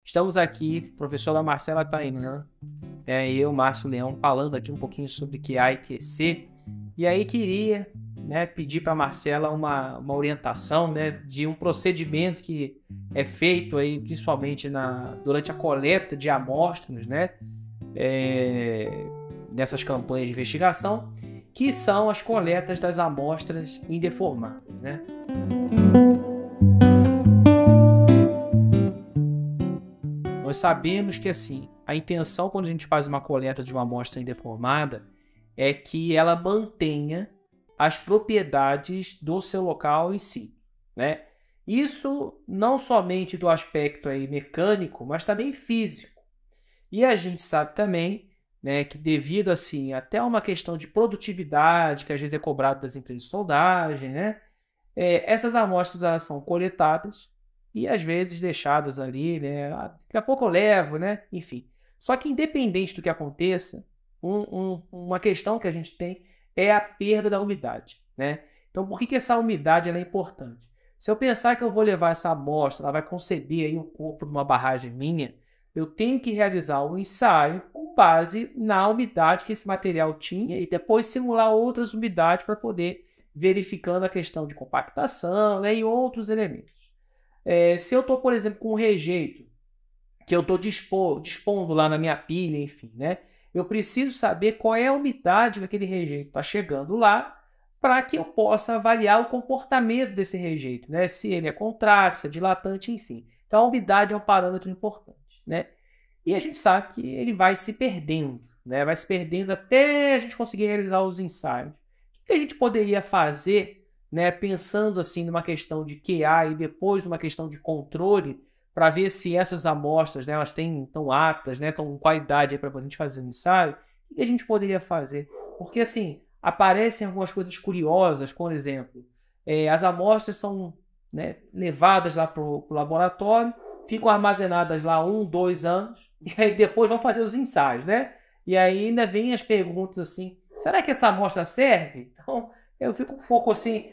Estamos aqui, professora Marcela Tainan, e eu, Márcio Leão, falando aqui um pouquinho sobre QA e QC. E aí queria, pedir para a Marcela uma orientação, de um procedimento que é feito aí, principalmente durante a coleta de amostras, nessas campanhas de investigação, que são as coletas das amostras indeformadas, Nós sabemos que, assim, a intenção quando a gente faz uma coleta de uma amostra indeformada é que ela mantenha as propriedades do seu local em si, Isso não somente do aspecto aí mecânico, mas também físico. E a gente sabe também, que devido, assim, até uma questão de produtividade, que às vezes é cobrado das empresas de soldagem, essas amostras elas são coletadas e às vezes deixadas ali, daqui a pouco eu levo, enfim. Só que independente do que aconteça, uma questão que a gente tem é a perda da umidade, Então, por que essa umidade ela é importante? Se eu pensar que eu vou levar essa amostra, ela vai conceber aí o corpo de uma barragem minha, eu tenho que realizar um ensaio com base na umidade que esse material tinha e depois simular outras umidades para poder verificando a questão de compactação, e outros elementos. Se eu estou, por exemplo, com um rejeito que eu estou dispondo lá na minha pilha, enfim, eu preciso saber qual é a umidade que aquele rejeito está chegando lá para que eu possa avaliar o comportamento desse rejeito, se ele é contrátil, se é dilatante, enfim. Então, a umidade é um parâmetro importante, E a gente sabe que ele vai se perdendo, vai se perdendo até a gente conseguir realizar os ensaios. O que a gente poderia fazer, pensando assim numa questão de QA e depois numa questão de controle, para ver se essas amostras, elas estão aptas, estão com qualidade para a gente fazer um ensaio? O que a gente poderia fazer? Porque, assim, aparecem algumas coisas curiosas, por exemplo, as amostras são levadas lá para o laboratório, ficam armazenadas lá 1, 2 anos, e aí depois vão fazer os ensaios, E aí ainda vem as perguntas assim, será que essa amostra serve? Então, eu fico um pouco assim,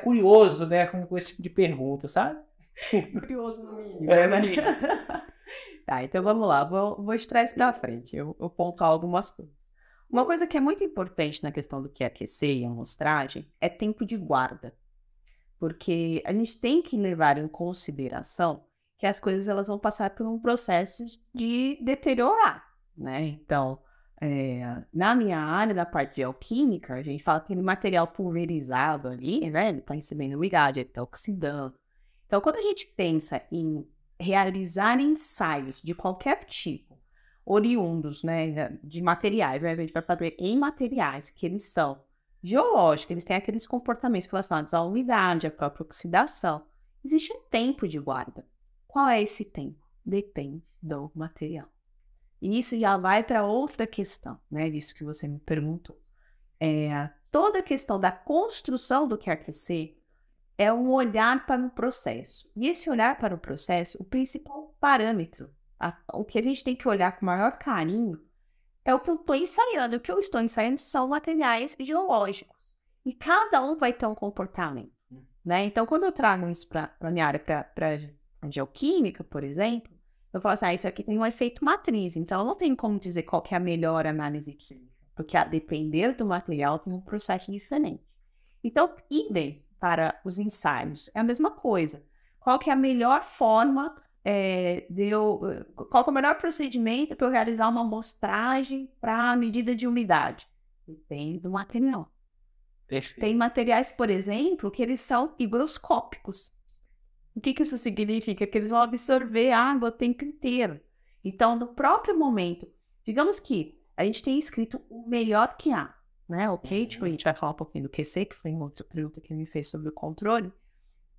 curioso, com esse tipo de pergunta, sabe? Curioso no mínimo, Tá, então vamos lá, vou extrair isso pra frente, eu pontuar algumas coisas. Uma coisa que é muito importante na questão do que é aquecer e amostragem é tempo de guarda, porque a gente tem que levar em consideração que as coisas elas vão passar por um processo de deteriorar, Então, na minha área, da parte de alquímica, a gente fala que aquele material pulverizado ali, ele está recebendo umidade, ele está oxidando. Então, quando a gente pensa em realizar ensaios de qualquer tipo, oriundos, de materiais, a gente vai fazer em materiais que eles são geológicos, eles têm aqueles comportamentos relacionados à umidade, à própria oxidação. Existe um tempo de guarda. Qual é esse tempo? Depende do material. E isso já vai para outra questão, disso que você me perguntou. Toda a questão da construção do QAQC é um olhar para o processo. E esse olhar para o processo, o principal parâmetro, o que a gente tem que olhar com maior carinho, é o que eu estou ensaiando. O que eu estou ensaiando são materiais geológicos. E cada um vai ter um comportamento. Então, quando eu trago isso para a minha área, para geoquímica, por exemplo, eu falo assim, isso aqui tem um efeito matriz. Então, eu não tenho como dizer qual que é a melhor análise química. Porque, a depender do material, tem um processo diferente. Então, idem para os ensaios. É a mesma coisa. Qual que é a melhor forma qual que é o melhor procedimento para eu realizar uma amostragem para medida de umidade? Depende do material. Perfeito. Tem materiais, por exemplo, que eles são higroscópicos. O que isso significa? Que eles vão absorver água o tempo inteiro. Então, no próprio momento, digamos que a gente tem escrito o melhor que há, Ok? Tipo, a gente vai falar um pouquinho do QC, que foi uma outra pergunta que me fez sobre o controle.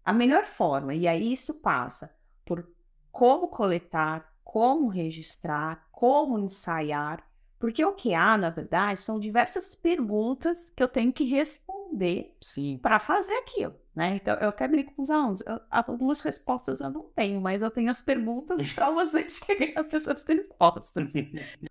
A melhor forma, e aí isso passa por como coletar, como registrar, como ensaiar, porque o que há, na verdade, são diversas perguntas que eu tenho que responder para fazer aquilo, Então, eu até brinco com os alunos, algumas respostas eu não tenho, mas eu tenho as perguntas para vocês chegarem a essas respostas.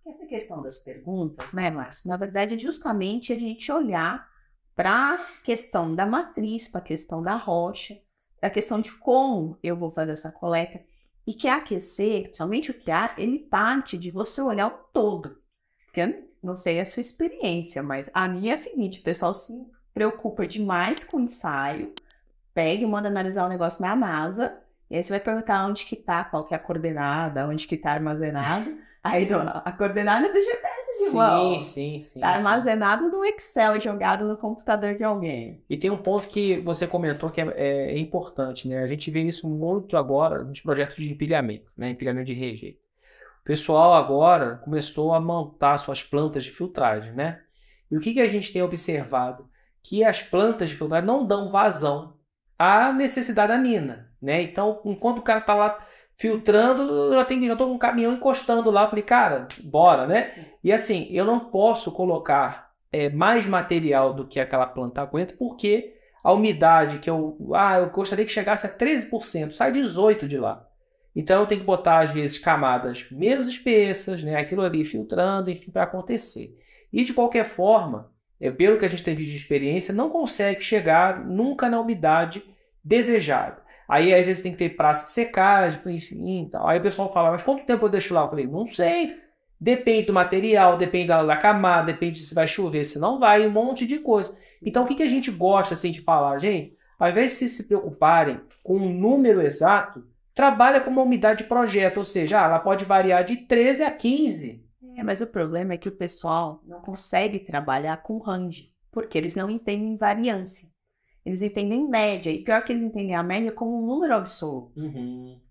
Essa questão das perguntas, Márcio, na verdade é justamente a gente olhar para a questão da matriz, para a questão da rocha, para a questão de como eu vou fazer essa coleta. E que aquecer, principalmente o QA, ele parte de você olhar o todo. Porque eu não sei a sua experiência, mas a minha é a seguinte, o pessoal se preocupa demais com o ensaio, pega e manda analisar o negócio na NASA, e aí você vai perguntar onde que tá, qual que é a coordenada, onde que tá armazenado. Aí a coordenada do GPS de mão. Sim. Tá armazenado no Excel, jogado no computador de alguém. E tem um ponto que você comentou que é importante, né? A gente vê isso muito agora nos projetos de empilhamento, né? Empilhamento de rejeito. O pessoal agora começou a montar suas plantas de filtragem, né? E o que a gente tem observado? Que as plantas de filtragem não dão vazão à necessidade da mina, né? Então, enquanto o cara tá lá filtrando, eu tô com um caminhão encostando lá, falei, cara, bora, né? E assim, eu não posso colocar mais material do que aquela planta aguenta, porque a umidade que eu gostaria que chegasse a 13%, sai 18% de lá. Então eu tenho que botar, às vezes, camadas menos espessas, né? Aquilo ali filtrando, enfim, para acontecer. E de qualquer forma, pelo que a gente teve de experiência, não consegue chegar nunca na umidade desejada. Aí, às vezes, tem que ter praça de secagem, enfim. Tal. Aí o pessoal fala, mas quanto tempo eu deixo lá? Eu falei, não sei. Depende do material, depende da camada, depende se vai chover, se não vai, um monte de coisa. Então, o que a gente gosta assim, de falar? Gente, ao invés de se preocuparem com um número exato, trabalha com uma umidade de projeto, ou seja, ela pode variar de 13 a 15. Mas o problema é que o pessoal não consegue trabalhar com range, porque eles não entendem variância. Eles entendem média, e pior que eles entendem a média como um número absoluto.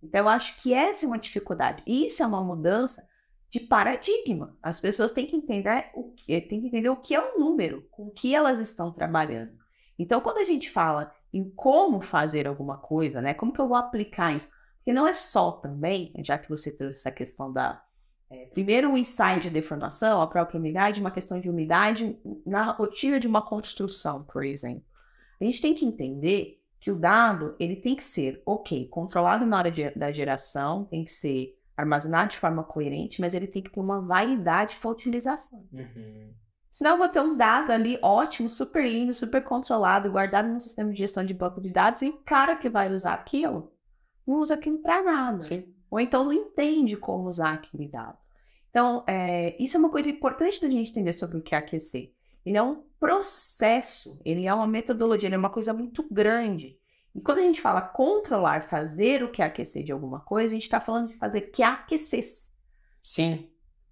Então, eu acho que essa é uma dificuldade. E isso é uma mudança de paradigma. As pessoas têm que entender o que é um número, com o que elas estão trabalhando. Então, quando a gente fala em como fazer alguma coisa, né? Como que eu vou aplicar isso? Porque não é só também, já que você trouxe essa questão primeiro o ensaio de deformação, a própria umidade, uma questão de umidade na rotina de uma construção, por exemplo. A gente tem que entender que o dado, ele tem que ser, controlado na hora da geração, tem que ser armazenado de forma coerente, mas ele tem que ter uma validade para utilização. Senão eu vou ter um dado ali ótimo, super lindo, super controlado, guardado no sistema de gestão de banco de dados, e o cara que vai usar aquilo não usa aquilo para nada. Sim. Ou então não entende como usar aquele dado. Então, isso é uma coisa importante da gente entender sobre o que é aquecer. Ele é um processo, ele é uma metodologia, ele é uma coisa muito grande. E quando a gente fala controlar, fazer o que é aquecer de alguma coisa, a gente está falando de fazer que aquecesse. Sim.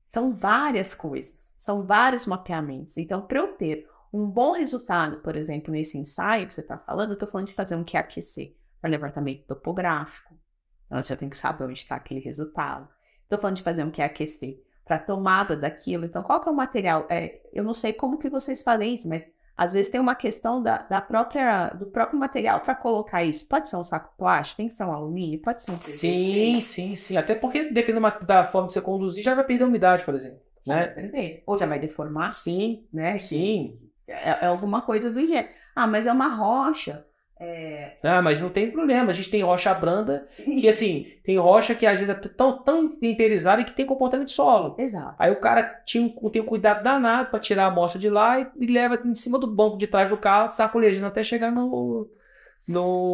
São várias coisas, são vários mapeamentos. Então, para eu ter um bom resultado, por exemplo, nesse ensaio que você está falando, eu estou falando de fazer um que é aquecer para levantamento topográfico. Então, você já tem que saber onde está aquele resultado. Estou falando de fazer um que é aquecer para tomada daquilo. Então, qual que é o material? Eu não sei como que vocês fazem isso, mas às vezes tem uma questão do próprio material para colocar isso. Pode ser um saco plástico, tem que ser um alumínio, pode ser um PVC. Sim. Até porque, dependendo da forma que você conduzir, já vai perder a umidade, por exemplo. Né? Vai perder. Ou já vai deformar. Sim, né? Sim. É alguma coisa do gênero. Mas é uma rocha. Mas não tem problema. A gente tem rocha branda, que assim, tem rocha que às vezes é tão temperizada que tem comportamento de solo. Exato. Aí o cara tem um cuidado danado para tirar a amostra de lá e leva em cima do banco de trás do carro, sacolejando até chegar no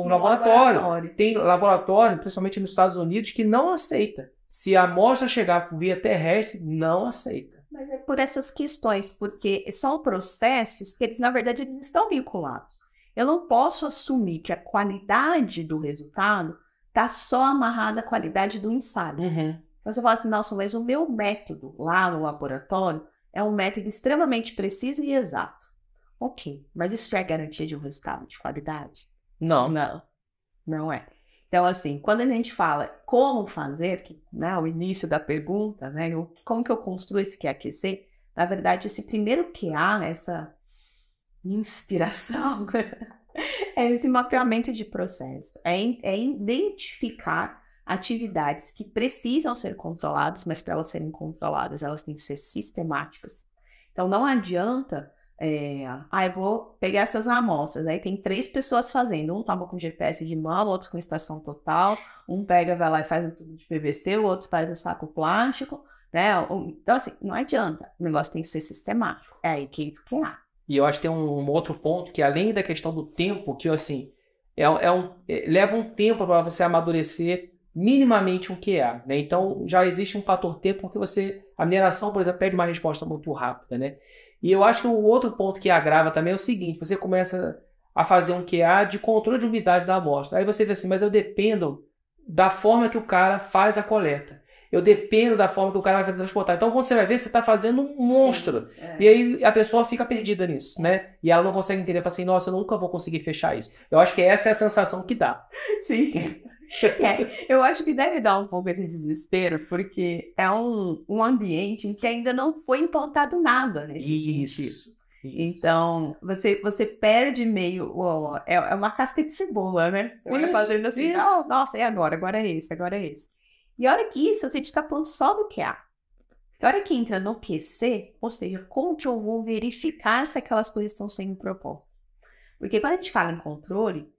laboratório. Tem laboratório, principalmente nos Estados Unidos, que não aceita. Se a amostra chegar por via terrestre, não aceita. Mas é por essas questões, porque são processos que eles, na verdade, eles estão vinculados. Eu não posso assumir que a qualidade do resultado está só amarrada à qualidade do ensaio. Então você fala assim, nossa, mas o meu método lá no laboratório é um método extremamente preciso e exato. Ok, mas isso é garantia de um resultado de qualidade? Não é. Então, assim, quando a gente fala como fazer, o início da pergunta, né, como que eu construo esse que é aquecer, na verdade, esse primeiro QA, essa inspiração, é esse mapeamento de processo, é identificar atividades que precisam ser controladas, mas para elas serem controladas, elas têm que ser sistemáticas. Então, não adianta, eu vou pegar essas amostras, aí tem 3 pessoas fazendo, um toma com GPS de mão, outro com estação total, um vai lá e faz um tubo de PVC, o outro faz um saco plástico, né? Então, assim, não adianta, o negócio tem que ser sistemático, é aí que há. E eu acho que tem um outro ponto que, além da questão do tempo, que assim, leva um tempo para você amadurecer minimamente um QA, né? Então já existe um fator tempo, porque a mineração, por exemplo, pede uma resposta muito rápida, né? E eu acho que o outro ponto que agrava também é o seguinte: você começa a fazer um QA de controle de umidade da amostra. Aí você vê assim, mas eu dependo da forma que o cara faz a coleta. Eu dependo da forma que o cara vai fazer transportar. Então, quando você vai ver, você está fazendo um monstro. E aí a pessoa fica perdida nisso, né? E ela não consegue entender, fala assim, nossa, eu nunca vou conseguir fechar isso. Eu acho que essa é a sensação que dá. Sim. Eu acho que deve dar um pouco esse desespero, porque é um ambiente em que ainda não foi implantado nada nesse sentido. Então, você perde meio... é uma casca de cebola, né? Você vai fazendo assim, nossa, agora é esse. E a hora que isso, a gente está falando só do QA. A hora que entra no QC, ou seja, como que eu vou verificar se aquelas coisas estão sendo propostas? Porque quando a gente fala em controle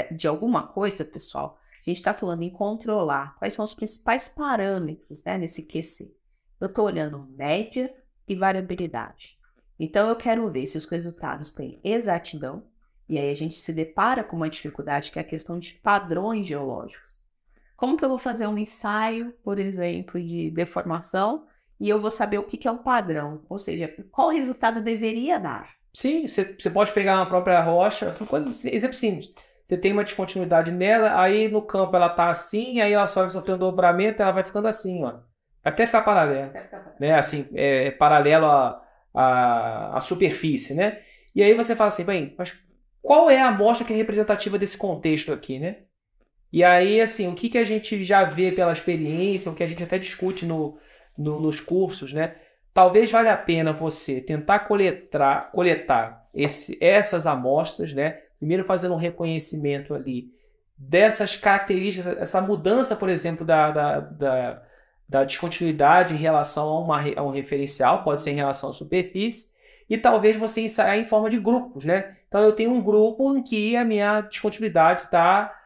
de alguma coisa, pessoal, a gente está falando em controlar quais são os principais parâmetros, né, nesse QC. Eu estou olhando média e variabilidade. Então, eu quero ver se os resultados têm exatidão, e aí a gente se depara com uma dificuldade que é a questão de padrões geológicos. Como que eu vou fazer um ensaio, por exemplo, de deformação, e eu vou saber o que é um padrão? Ou seja, qual resultado deveria dar? Sim, você pode pegar uma própria rocha, exemplo simples. Você tem uma descontinuidade nela, aí no campo ela tá assim, aí ela só vai sofrendo dobramento, ela vai ficando assim, ó. Até ficar paralelo. Né? Assim, paralelo à superfície, né? E aí você fala assim, bem, mas qual é a amostra que é representativa desse contexto aqui, né? E aí, assim, o que a gente já vê pela experiência, o que a gente até discute nos cursos, né? Talvez valha a pena você tentar coletar essas amostras, né? Primeiro fazendo um reconhecimento ali dessas características, essa mudança, por exemplo, da descontinuidade em relação a um referencial, pode ser em relação à superfície, e talvez você ensaiar em forma de grupos, né? Então eu tenho um grupo em que a minha descontinuidade está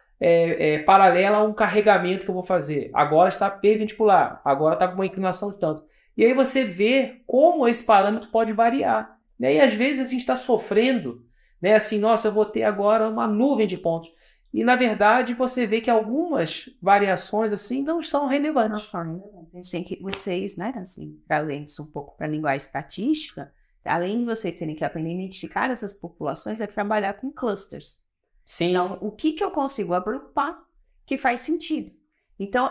paralela a um carregamento que eu vou fazer. Agora está perpendicular, agora está com uma inclinação de tanto. E aí você vê como esse parâmetro pode variar, né? E às vezes a gente está sofrendo, né? Assim, nossa, eu vou ter agora uma nuvem de pontos. E na verdade você vê que algumas variações assim não são relevantes. Não são relevantes. A gente tem que, vocês, né, assim, trazendo isso um pouco para a linguagem estatística, além de vocês terem que aprender a identificar essas populações, é trabalhar com clusters. Sim. Então, o que eu consigo agrupar que faz sentido? Então,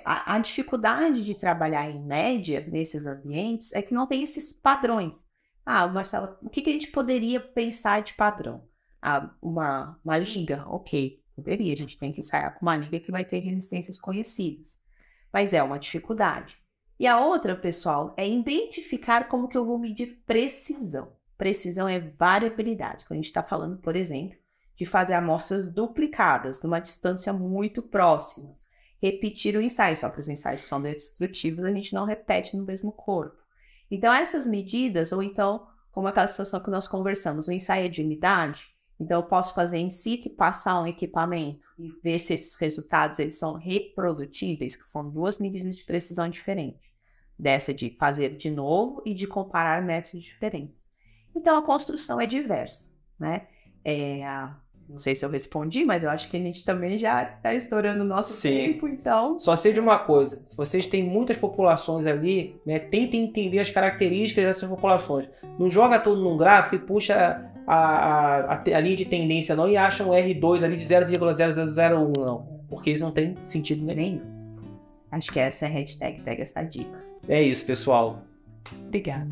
a dificuldade de trabalhar em média nesses ambientes é que não tem esses padrões. Marcela, o que a gente poderia pensar de padrão? Uma liga, ok, poderia. A gente tem que ensaiar com uma liga que vai ter resistências conhecidas. Mas é uma dificuldade. E a outra, pessoal, é identificar como que eu vou medir precisão. Precisão é variabilidade. Quando a gente está falando, por exemplo, de fazer amostras duplicadas, numa distância muito próxima. Repetir o ensaio, só que os ensaios são destrutivos, a gente não repete no mesmo corpo. Então, essas medidas, ou então, como aquela situação que nós conversamos, o ensaio é de unidade, então eu posso fazer in situ e passar um equipamento e ver se esses resultados eles são reprodutíveis, que são duas medidas de precisão diferentes. Dessa de fazer de novo e de comparar métodos diferentes. Então, a construção é diversa, né? Não sei se eu respondi, mas eu acho que a gente também já está estourando o nosso tempo, então... Só sei de uma coisa, se vocês têm muitas populações ali, né, tentem entender as características dessas populações. Não joga tudo num gráfico e puxa a linha de tendência não e acha um R2 ali de 0,0001 não, porque isso não tem sentido nenhum. Acho que essa é a hashtag, pega essa dica. É isso, pessoal. Obrigada.